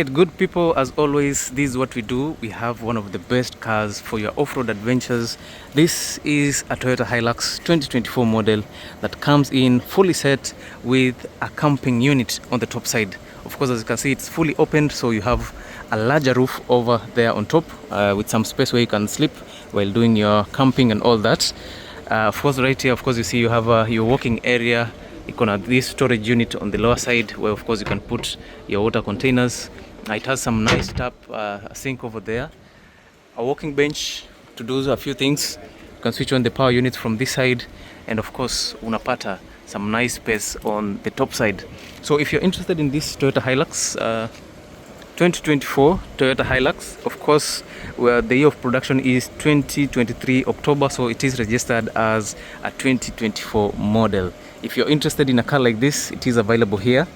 Good people, as always, this is what we do. We have one of the best cars for your off-road adventures. This is a Toyota Hilux 2024 model that comes in fully set with a camping unit on the top side. Of course, as you can see, it's fully opened, so you have a larger roof over there on top with some space where you can sleep while doing your camping and all that. Of course, right here, of course, you see you have your walking area. You can have this storage unit on the lower side where, of course, you can put your water containers. It has some nice tap, a sink over there, a walking bench to do a few things. You can switch on the power units from this side, and of course unapata some nice space on the top side. So if you're interested in this Toyota Hilux 2024 Toyota Hilux, of course, where the year of production is 2023 October, so it is registered as a 2024 model. If you're interested in a car like this, it is available here.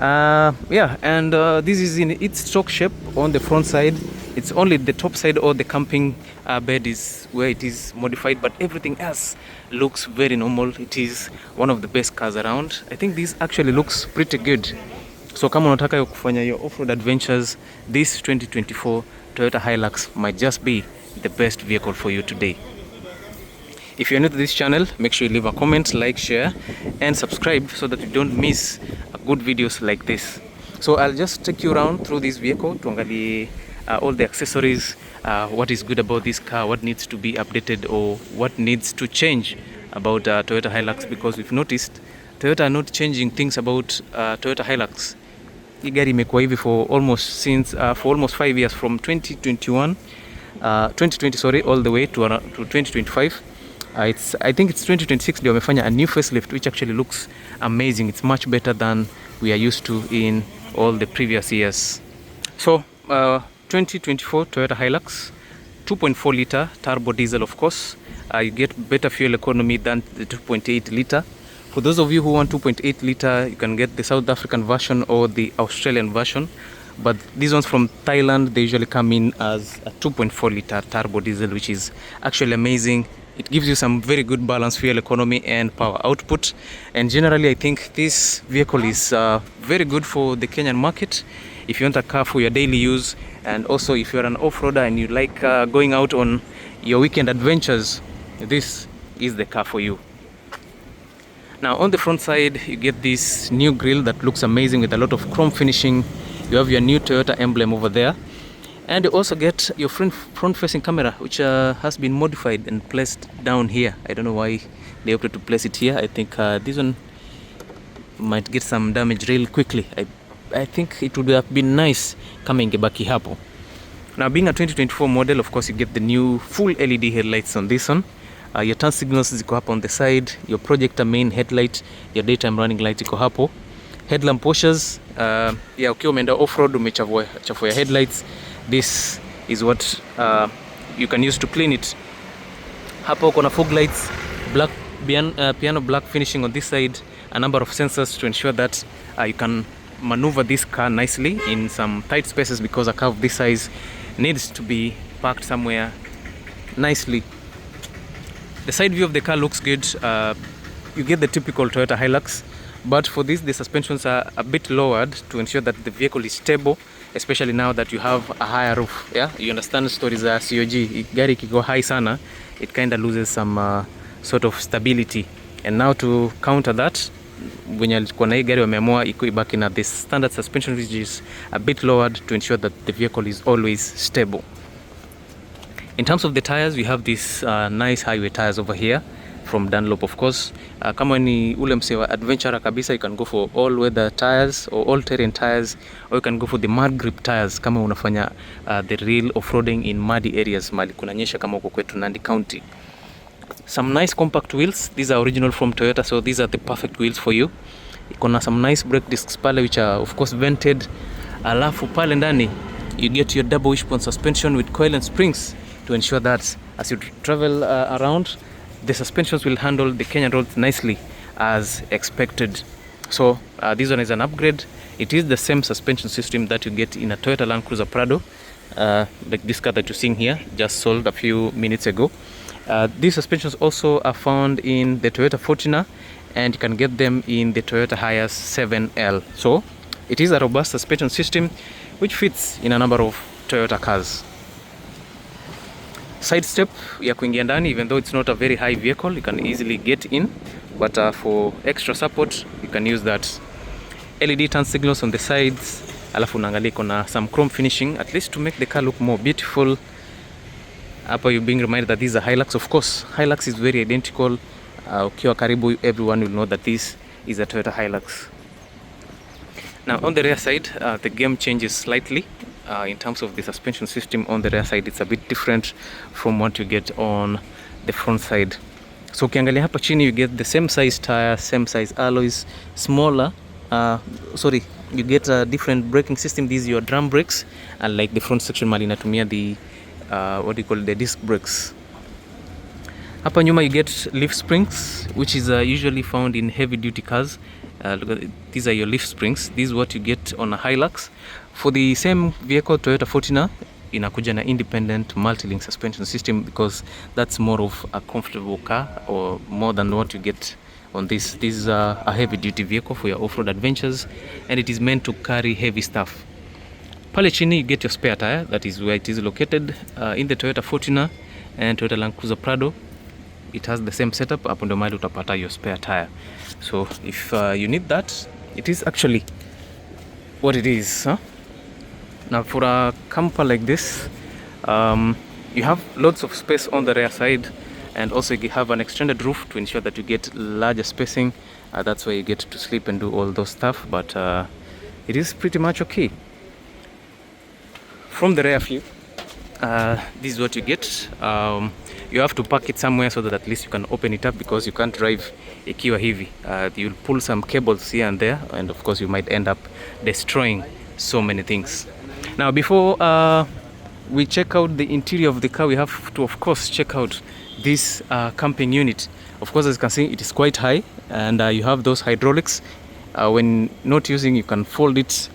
This is in its stock shape on the front side. It's only the top side or the camping bed is where it is modified, but everything else looks very normal. It is one of the best cars around. I think this actually looks pretty good. So kama unataka kufanya your off-road adventures, this 2024 Toyota Hilux might just be the best vehicle for you today. If you're new to this channel, make sure you leave a comment, like, share, and subscribe so that you don't miss good videos like this. So I'll just take you around through this vehicle to angalia all the accessories, what is good about this car, what needs to be updated, or what needs to change about Toyota Hilux, because we've noticed Toyota are not changing things about Toyota Hilux. Hii gari imekuwa hivi for almost 5 years, from 2020 all the way to 2025. I think it's 2026 ndio wamefanya a new facelift which actually looks amazing. It's much better than we are used to in all the previous years. So 2024 Toyota Hilux 2.4 liter turbo diesel, of course. You get better fuel economy than the 2.8 liter. For those of you who want 2.8 liter, you can get the South African version or the Australian version. But these ones from Thailand, they usually come in as a 2.4 liter turbo diesel, which is actually amazing. It gives you some very good balance fuel economy and power output. And generally, I think this vehicle is very good for the Kenyan market. If you want a car for your daily use, and also if you're an off-roader and you like going out on your weekend adventures, this is the car for you. Now on the front side, you get this new grille that looks amazing with a lot of chrome finishing. You have your new Toyota emblem over there. And you also get your front-facing camera, which has been modified and placed down here. I don't know why they opted to place it here. I think this one might get some damage real quickly. I think it would have been nice kama ingebaki hapo. Now, being a 2024 model, of course, you get the new full LED headlights on this one. Your turn signals ziko hapo on the side. Your projector main headlight, your daytime running light iko hapo. Headlamp washers. Ukiwa umeenda off-road umechafua headlights. This is what you can use to clean it. Hapo kuna fog lights, black piano black finishing on this side, a number of sensors to ensure that you can maneuver this car nicely in some tight spaces, because a car of this size needs to be parked somewhere nicely. The side view of the car looks good. You get the typical Toyota Hilux, but for this the suspensions are a bit lowered to ensure that the vehicle is stable, especially now that you have a higher roof. Yeah, you understand stories za COG. Gari kigo high sana, it kind of loses some sort of stability, and now to counter that, when alikuwa na hii gari wameamua iko ibaki na this standard suspension, which is a bit lowered to ensure that the vehicle is always stable. In terms of the tires, we have these nice highway tires over here from Dunlop, of course. Kama ni ule msewa adventurer kabisa, you can go for all weather tires or all terrain tires, or you can go for the mud grip tires kama unafanya the real off-roading in muddy areas mali kunanyesha kama uko kwetu Nandi County. Some nice compact wheels. These are original from Toyota, so these are the perfect wheels for you. Ikona some nice brake discs pale, which are of course vented. Alafu pale ndani you get your double wishbone suspension with coil and springs to ensure that as you travel around, the suspensions will handle the Kenyan roads nicely as expected. So this one is an upgrade. It is the same suspension system that you get in a Toyota Land Cruiser Prado, like this car that you're seeing here, just sold a few minutes ago. These suspensions also are found in the Toyota Fortuner, and you can get them in the Toyota Hiace 7L. So it is a robust suspension system which fits in a number of Toyota cars. Side step ya kuingia ndani, even though it's not a very high vehicle, you can easily get in, but for extra support you can use that. LED turn signals on the sides, alafu unaangalia kuna some chrome finishing at least to make the car look more beautiful. Hapa you being reminded that this is a Hilux. Of course, Hilux is very identical. Ukiwa karibu, everyone will know that this is a Toyota Hilux. Now on the rear side, the game changes slightly. In terms of the suspension system on the rear side, it's a bit different from what you get on the front side. So ukiangalia hapa chini, you get the same size tire, same size alloys, smaller. You get a different braking system. These are your drum brakes, unlike the front section mali inatumia the the disc brakes. Hapa nyuma you get leaf springs, which is usually found in heavy duty cars. Look at, these are your leaf springs. This is what you get on a Hilux. For the same vehicle, Toyota Fortuner inakuja na independent multi-link suspension system, because that's more of a comfortable car, or more than what you get on this. This is a heavy duty vehicle for your off-road adventures, and it is meant to carry heavy stuff. Pale chini you get your spare tire. That is where it is located. In the Toyota Fortuner and Toyota Land Cruiser Prado, it has the same setup. Hapo ndo mahali utapata your spare tire. So if you need that, it is actually what it is, huh? Now for a camper like this, you have lots of space on the rear side, and also you have an extended roof to ensure that you get larger spacing. That's where you get to sleep and do all those stuff, but it is pretty much okay. From the rear view, this is what you get. You have to park it somewhere so that at least you can open it up, because you can't drive ikiwa hivi. You'll pull some cables here and there, and of course you might end up destroying so many things. Now before we check out the interior of the car, we have to of course check out this camping unit. Of course, as you can see, it is quite high, and you have those hydraulics. When not using, you can fold it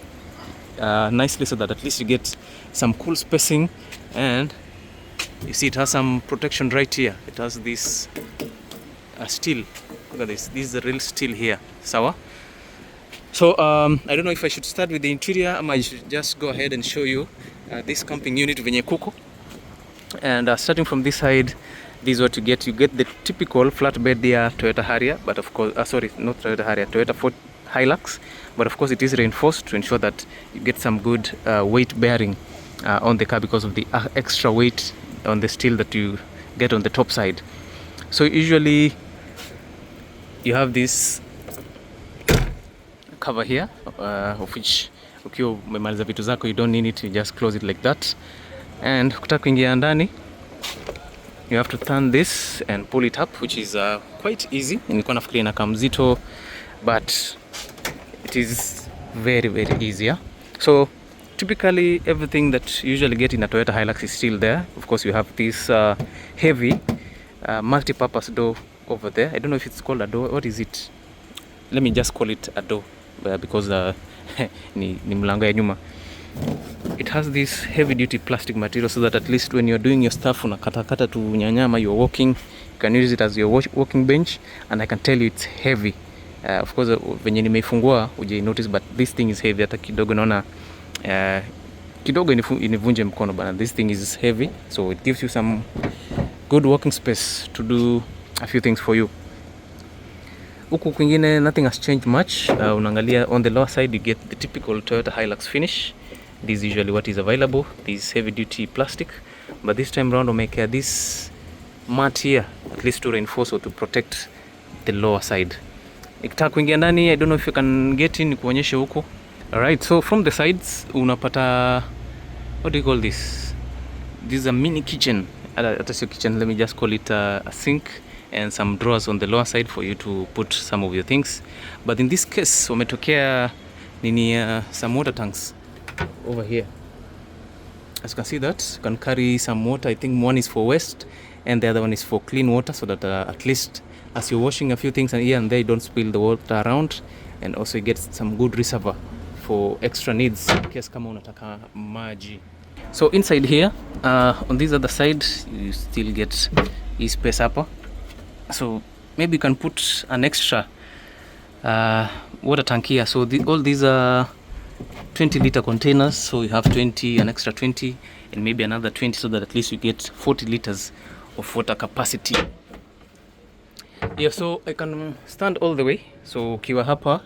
nicely so that at least you get some cool spacing. And you see it has some protection right here. It has this steel. Look at this. This is the real steel here. Sawa. So I don't know if I should start with the interior, or I should just go ahead and show you this camping unit venye kuko. And starting from this side, this is what you get. You get the typical flatbed there, Toyota Harrier, but of course, sorry, not Toyota Harrier, Toyota Ford Hilux. But of course, it is reinforced to ensure that you get some good weight bearing on the car, because of the extra weight on the steel that you get on the top side. So usually you have this cover here, of which ukiwa umemaliza vitu zako, you don't need it, you just close it like that. And ukitaka kuingia ndani, you have to turn this and pull it up, which is quite easy. Nilikuwa nafikiria inakaa mzito, but it is very very easy, yeah? So typically everything that you usually get in a Toyota Hilux is still there. Of course, you have this heavy multi-purpose door over there. I don't know if it's called a door. What is it? Let me just call it a door, because ni mlango ya nyuma. It has this heavy duty plastic material, so that at least when you're doing your stuff, unakata tu nyanyama, you're walking, you can use it as your walking bench. And I can tell you it's heavy. Of course, venye nimeifungua uje notice, but this thing is heavy. Hata kidogo naona kidogo inivunje mkono bana. This thing is heavy, so it gives you some good walking space to do a few things for you. Huku kwingine nothing has changed much. Unaangalia on the lower side, you get the typical Toyota Hilux finish. This is usually what is available, this heavy duty plastic, but this time round umekea this mat here, at least to reinforce or to protect the lower side. Ikitaka kuingia ndani, I don't know if you can get in, kuonyesha huko. Alright, so from the sides unapata, what do you call this? This is a mini kitchen. At your kitchen, let me just call it a sink, and some drawers on the lower side for you to put some of your things. But in this case, umetokea nini, some water tanks over here. As you can see that, you can carry some water. I think one is for waste and the other one is for clean water, so that at least as you're washing a few things and here and there, you don't spill the water around, and also you get some good reservoir for extra needs in case kama unataka maji. So inside here, on this other side, you still get this space hapa. So maybe you can put an extra water tank here. So all these 20-liter containers, so you have 20, an extra 20, and maybe another 20, so that at least you get 40 liters of water capacity. Yeah, so I can stand all the way. So ukiwa hapa,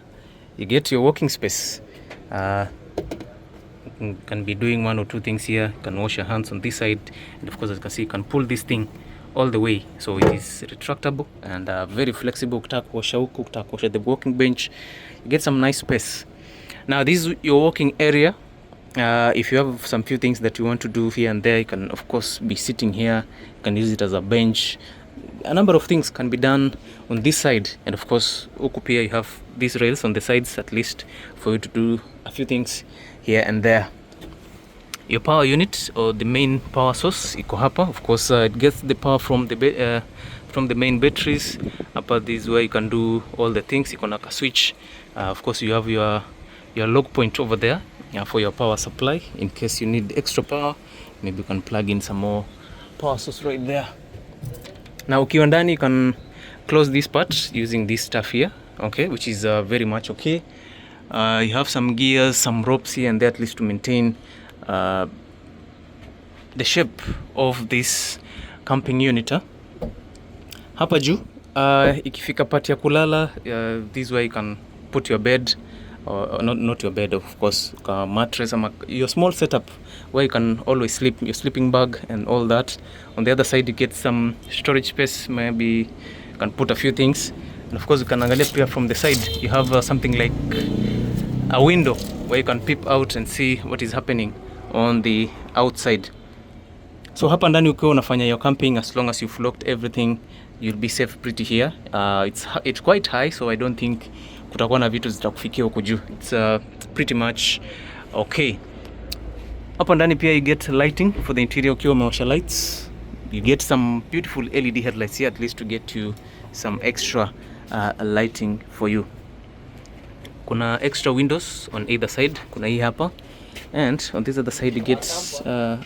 you get your walking space. You can be doing one or two things here. You can wash your hands on this side, and of course, as you can see, you can pull this thing all the way. So it is retractable and very flexible. Ukitaka kuosha huku, ukitaka kuosha the walking bench, you get some nice space. Now this is your walking area. If you have some few things that you want to do here and there, you can of course be sitting here. You can use it as a bench. A number of things can be done on this side, and of course huku pia you have these rails on the sides, at least for you to do a few things here and there. Your power unit or the main power source iko hapa. Of course it gets the power from the main batteries. Hapa this is where you can do all the things. Iko na switch. Of course you have your lock point over there for your power supply. In case you need extra power, maybe you can plug in some more power source right there. Now ukiwa ndani, you can close this part using this stuff here, okay, which is very much okay. You have some gears, some ropes here and there, at least to maintain the shape of this camping unit. Hapa juu ikifika part ya kulala, this is where you can put your bed, or not your bed, of course, mattress, your small setup where you can always sleep, your sleeping bag and all that. On the other side you get some storage space, maybe you can put a few things, and of course you can angalia pia from the side. You have something like a window where you can peep out and see what is happening on the outside. So hapa ndani ukiwa unafanya your camping, as long as you've locked everything, you'll be safe pretty here. It's quite high, so I don't think kutakuwa na vitu zitakufikia huko juu. It's pretty much okay. Hapa ndani pia you get lighting for the interior. Ukiwa umewasha lights, you get some beautiful LED headlights here, at least to get you some extra lighting for you. Kuna extra windows on either side. Kuna hii hapa, and on this other side you get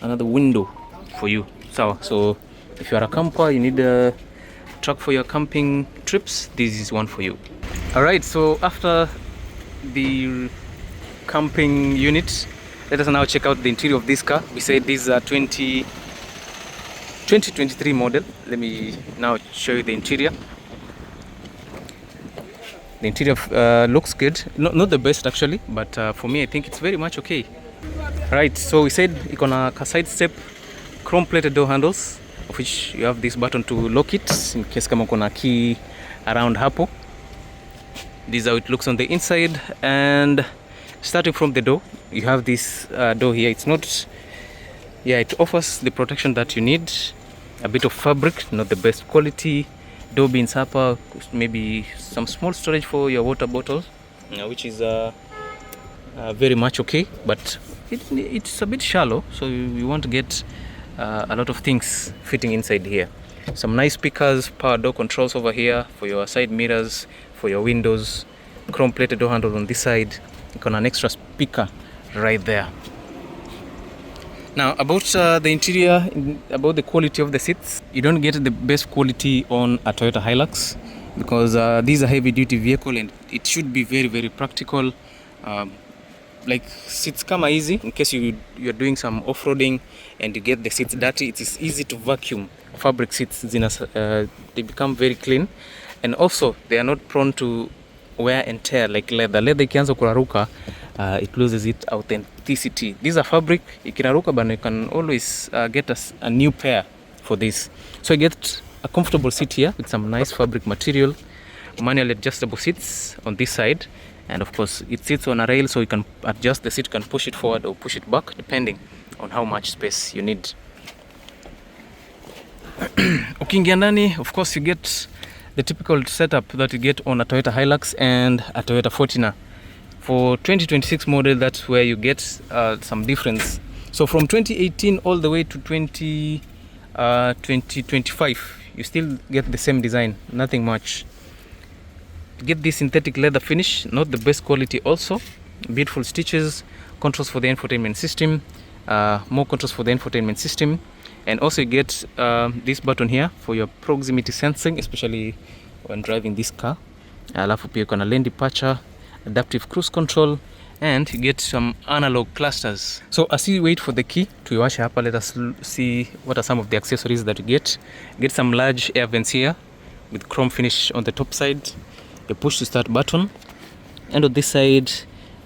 another window for you. So if you are a camper, you need a truck for your camping trips, this is one for you. Alright, so after the camping unit, let us now check out the interior of this car. We said this is a 2023 model. Let me now show you the interior. The interior looks good. Not the best actually, but for me I think it's very much okay. Right, so we said iko na side step, chrome plated door handles, of which you have this button to lock it in case kama kuna key around hapo. This is how it looks on the inside, and starting from the door, you have this door here. It's not, it offers the protection that you need. A bit of fabric, not the best quality. Door bins hapa, maybe some small storage for your water bottle, which is very much okay, but it's a bit shallow, so you want to get a lot of things fitting inside here. Some nice speakers, power door controls over here for your side mirrors, for your windows, chrome plated door handle on this side. You can an extra speaker right there. Now about the interior, about the quality of the seats, you don't get the best quality on a Toyota Hilux, because this is a heavy duty vehicle and it should be very, very practical. Like seats kama easy, in case you're doing some off-roading and you get the seats dirty, it is easy to vacuum. Fabric seats, they become very clean, and also they are not prone to wear and tear like leather. Leather ikianza kuraruka, it loses its authenticity. These are fabric, ikiraruka bana, you can always get a new pair for this. So you get a comfortable seat here with some nice fabric material, manually adjustable seats on this side, and of course it sits on a rail, so you can adjust the seat, you can push it forward or push it back depending on how much space you need. Ukiingia ndani, of course you get the typical setup that you get on a Toyota Hilux and a Toyota Fortuner. For 2026 model, that's where you get some difference. So from 2018 all the way to 2025, you still get the same design, nothing much. You get this synthetic leather finish, not the best quality also. Beautiful stitches, controls for the infotainment system, more controls for the infotainment system. And also you get this button here for your proximity sensing, especially when driving this car. Alafu pia kuna lane departure, adaptive cruise control, and you get some analog clusters. So as you wait for the key to wash up, let us see what are some of the accessories that you get. You get some large air vents here with chrome finish on the top side, a push to start button, and on this side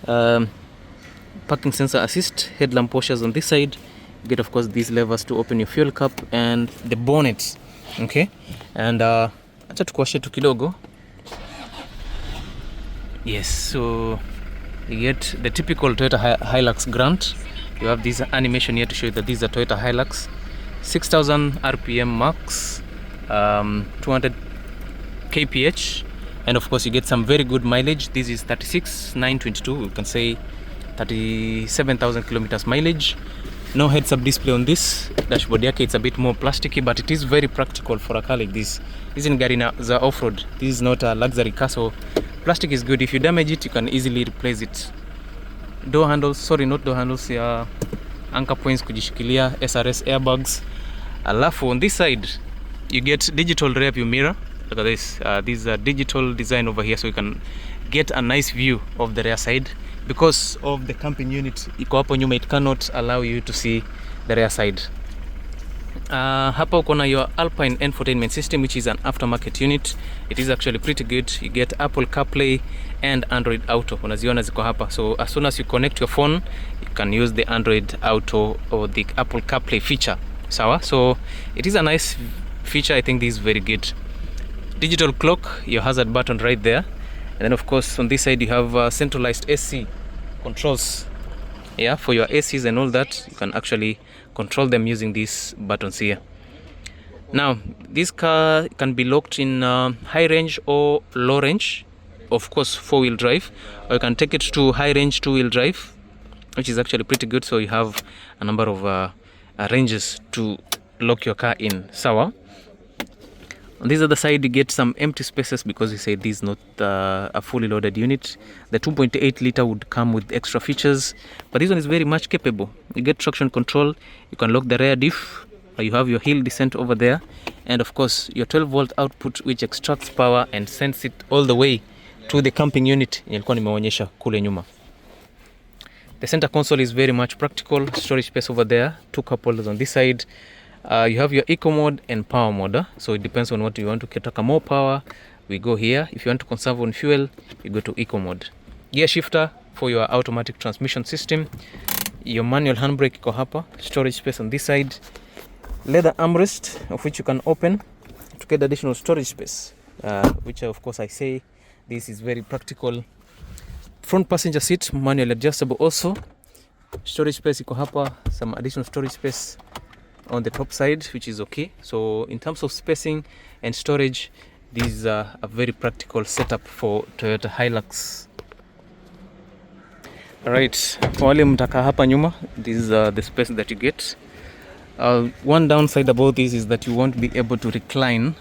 parking sensor assist, headlamp washers on this side. You get of course these levers to open your fuel cap and the bonnet. Okay, and acha tukuwashe tu kidogo. Yes, so you get the typical Toyota Hilux Grant. You have this animation here to show you that these are Toyota Hilux, 6000 RPM max, 200 kph, and of course you get some very good mileage. This is 36,922, you can say 37,000 kilometers mileage. No heads-up display on this dashboard yake, it's a bit more plasticky, but it is very practical for a car like this. This is gari za off-road. This is not a luxury car, so plastic is good. If you damage it, you can easily replace it. Door handles, sorry, not door handles, anchor points kujishikilia, SRS airbags. Alafu on this side you get digital rear view mirror. Look at this. This is a digital design over here, so you can get a nice view of the rear side. Because of the camping unit iko hapo nyuma, it cannot allow you to see the rear side. Hapa uko na your Alpine infotainment system, which is an aftermarket unit. It is actually pretty good. You get Apple CarPlay and Android Auto. Unaziona ziko hapa. So as soon as you connect your phone, you can use the Android Auto or the Apple CarPlay feature. Sawa? So it is a nice feature. I think this is very good. Digital clock, your hazard button right there. And then of course on this side you have centralized AC controls, yeah, for your ACs and all that. You can actually control them using these buttons here. Now this car can be locked in high range or low range, of course 4-wheel drive, or you can take it to high range 2-wheel drive, which is actually pretty good. So you have a number of ranges to lock your car in. Sawa. On this other side you get some empty spaces because you say this is not a fully loaded unit. The 2.8 liter would come with extra features, but this one is very much capable. You get traction control, you can lock the rear diff, you have your hill descent over there, and of course your 12 volt output which extracts power and sends it all the way to the camping unit nilikuwa nimeonyesha kule nyuma. The center console is very much practical, storage space over there, 2 cup holders on this side. You have your eco mode and power mode, so it depends on what you want. To take more power, we go here. If you want to conserve on fuel, you go to eco mode. Gear shifter for your automatic transmission system. Your manual handbrake iko hapa. Storage space on this side. Leather armrest of which you can open to get additional storage space, which of course I say this is very practical. Front passenger seat manual adjustable also. Storage space iko hapa, some additional storage space on the top side, which is okay. So in terms of spacing and storage, this is a very practical setup for Toyota Hilux. Alright, kwa wale mtaka hapa nyuma, this is the space that you get. One downside about this is that you won't be able to recline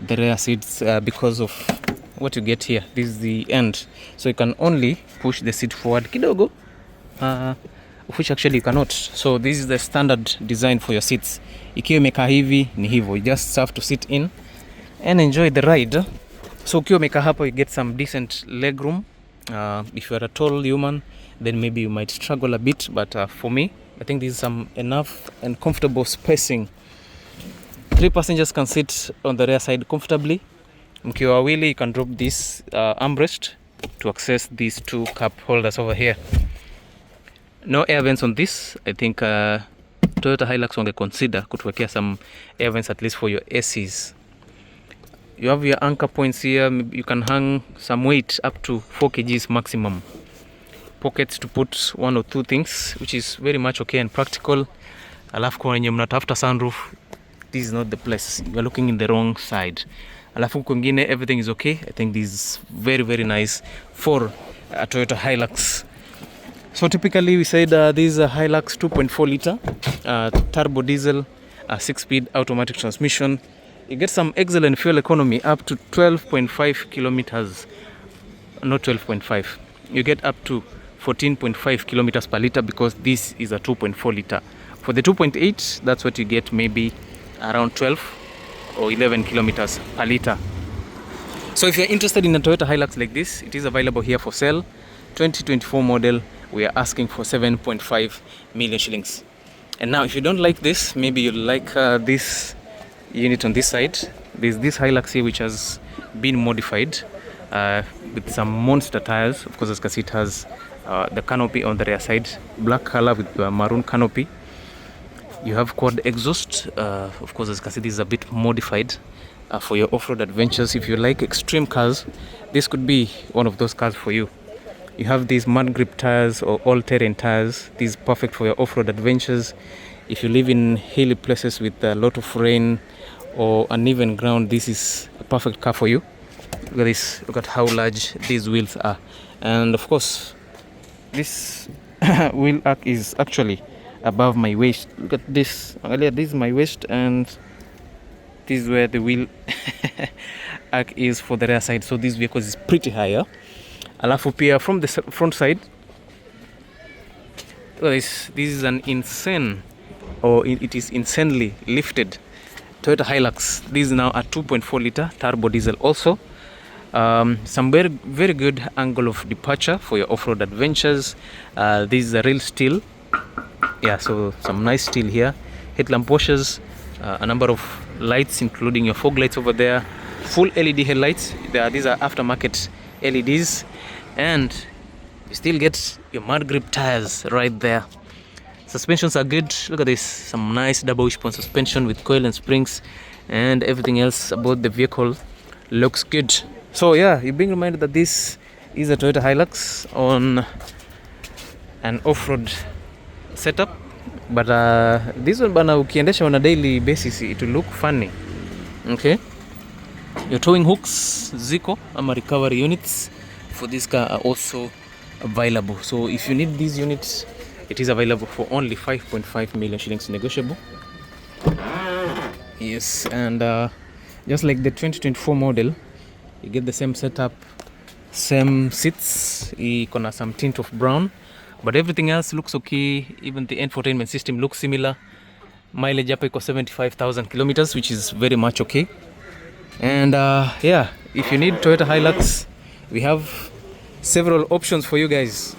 the rear seats because of what you get here. This is the end, so you can only push the seat forward kidogo, which actually you cannot. So this is the standard design for your seats. Ikiwa imekaa hivi ni hivyo, you just have to sit in and enjoy the ride. So ukiwa umekaa hapo, you get some decent leg room. If you are a tall human, then maybe you might struggle a bit, but for me, I think this is some enough and comfortable spacing. 3 passengers can sit on the rear side comfortably. Mkiwa wawili, you can drop this armrest to access these 2 cup holders over here. No air vents on this. I think Toyota Hilux wange consider kutuwekea some air vents at least for your ACs. You have your anchor points here. You can hang some weight up to 4 kgs maximum. Pockets to put 1 or 2 things, which is very much okay and practical. Alafu kwa wenye mnatafuta sunroof, this is not the place. You are looking in the wrong side. Alafu kwingine everything is okay. I think this is very very nice for a Toyota Hilux. So typically we said this is a Hilux 2.4 liter turbo diesel 6-speed automatic transmission. You get some excellent fuel economy up to 12.5 kilometers, not 12.5. You get up to 14.5 kilometers per liter because this is a 2.4 liter. For the 2.8, that's what you get, maybe around 12 or 11 kilometers per liter. So if you're interested in a Toyota Hilux like this, it is available here for sale. 2024 model, we are asking for 7.5 million shillings. And now if you don't like this, maybe you like this unit on this side. There's this Hilux here which has been modified with some monster tires. Of course, as you can see, it has the canopy on the rear side, black color with maroon canopy. You have quad exhaust. Of course, as you can see, this is a bit modified for your off-road adventures. If you like extreme cars, this could be one of those cars for you. You have these mud grip tires or all-terrain tires. This is perfect for your off-road adventures. If you live in hilly places with a lot of rain or uneven ground, this is a perfect car for you. Look at this. Look at how large these wheels are. And of course, this wheel arc is actually above my waist. Look at this. Earlier, this is my waist, and this is where the wheel arc is for the rear side. So this vehicle is pretty higher. Alafu pia from the front side, this is an insane, or it is insanely lifted Toyota Hilux. This is now a 2.4 liter turbo diesel also. Some very good angle of departure for your off-road adventures. This is a real steel. Yeah, so some nice steel here. Headlamp washers, a number of lights including your fog lights over there. Full LED headlights. These are aftermarket LEDs. And you still get your mud grip tires right there. Suspensions are good. Look at this. Some nice double wishbone suspension with coil and springs, and everything else about the vehicle looks good. So yeah, you're being reminded that this is a Toyota Hilux on an off-road setup. But this one bana ukiendesha on a daily basis, it will look funny. Okay, your towing hooks, ziko ama recovery units for this car are also available. So if you need these units, it is available for only 5.5 million shillings negotiable. Yes, and just like the 2024 model, you get the same setup, same seats, ikona some tint of brown, but everything else looks okay. Even the infotainment system looks similar. Mileage up iko 75,000 kilometers, which is very much okay. And yeah, if you need Toyota Hilux, we have several options for you guys.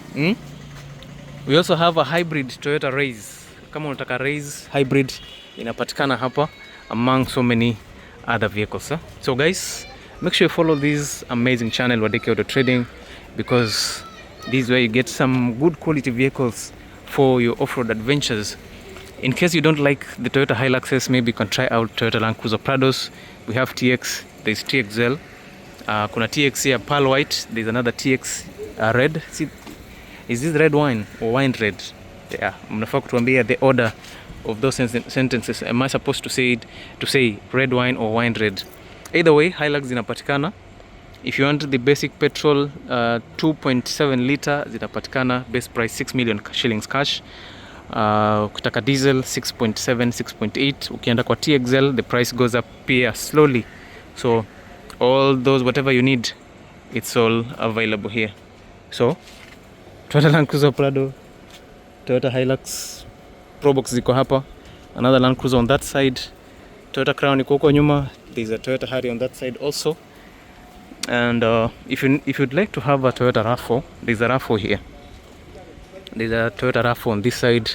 We also have a hybrid Toyota Raze. Kama unataka Raze hybrid, inapatikana hapa among so many other vehicles. So guys, make sure you follow this amazing channel, Wadeki Auto Trading, because this is where you get some good quality vehicles for your off-road adventures. In case you don't like the Toyota Hiluxes, maybe you can try out Toyota Land Cruiser Prados. We have TX, there's TXL. Kuna TX here, pearl white. There's another TX red. See, is this red wine or wine red? Yeah, mnafaa kutuambia the order of those sentences. Am I supposed to say red wine or wine red? Either way, Hilux zinapatikana. If you want the basic petrol 2.7 liter, zinapatikana, base price 6 million shillings cash. Kutaka diesel 6.7, 6.8. Ukienda kwa TXL, the price goes up here slowly. So all those, whatever you need, it's all available here. So Toyota Land Cruiser Prado, Toyota Hilux, Probox ziko hapa, another Land Cruiser on that side, Toyota Crown iko huko nyuma, there's a Toyota Harrier on that side also. And if you'd like to have a Toyota RAV4, there's a RAV4 here. There's a Toyota RAV4 on this side,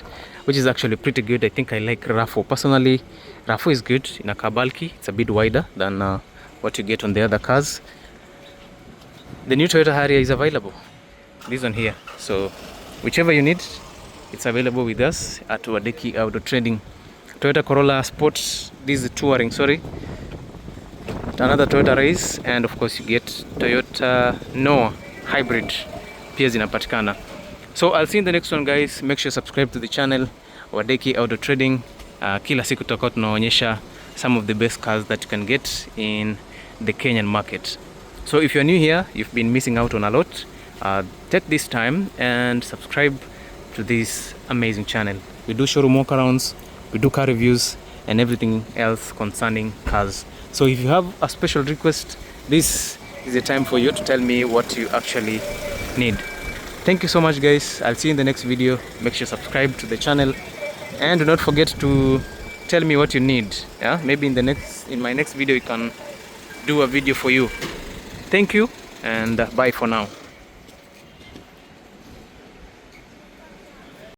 which is actually pretty good. I think I like RAV4 personally. RAV4 is good in a car bulky. It's a bit wider than what you get on the other cars. The new Toyota Harrier is available, this one here. So whichever you need, it's available with us at Wadeki Auto Trading. Toyota Corolla Sport, this is touring, sorry. Another Toyota Race, and of course you get Toyota Noah hybrid pia zinapatikana. So I'll see you in the next one guys. Make sure you subscribe to the channel Wadeki Auto Trading. Kila siku tutakuwa tunaonyesha some of the best cars that you can get in the Kenyan market. So if you're new here, you've been missing out on a lot. Take this time and subscribe to this amazing channel. We do showroom walkarounds, we do car reviews, and everything else concerning cars. So if you have a special request, this is the time for you to tell me what you actually need. Thank you so much guys. I'll see you in the next video. Make sure you subscribe to the channel, and do not forget to tell me what you need. Yeah, maybe in my next video you can do a video for you. Thank you, and bye for now.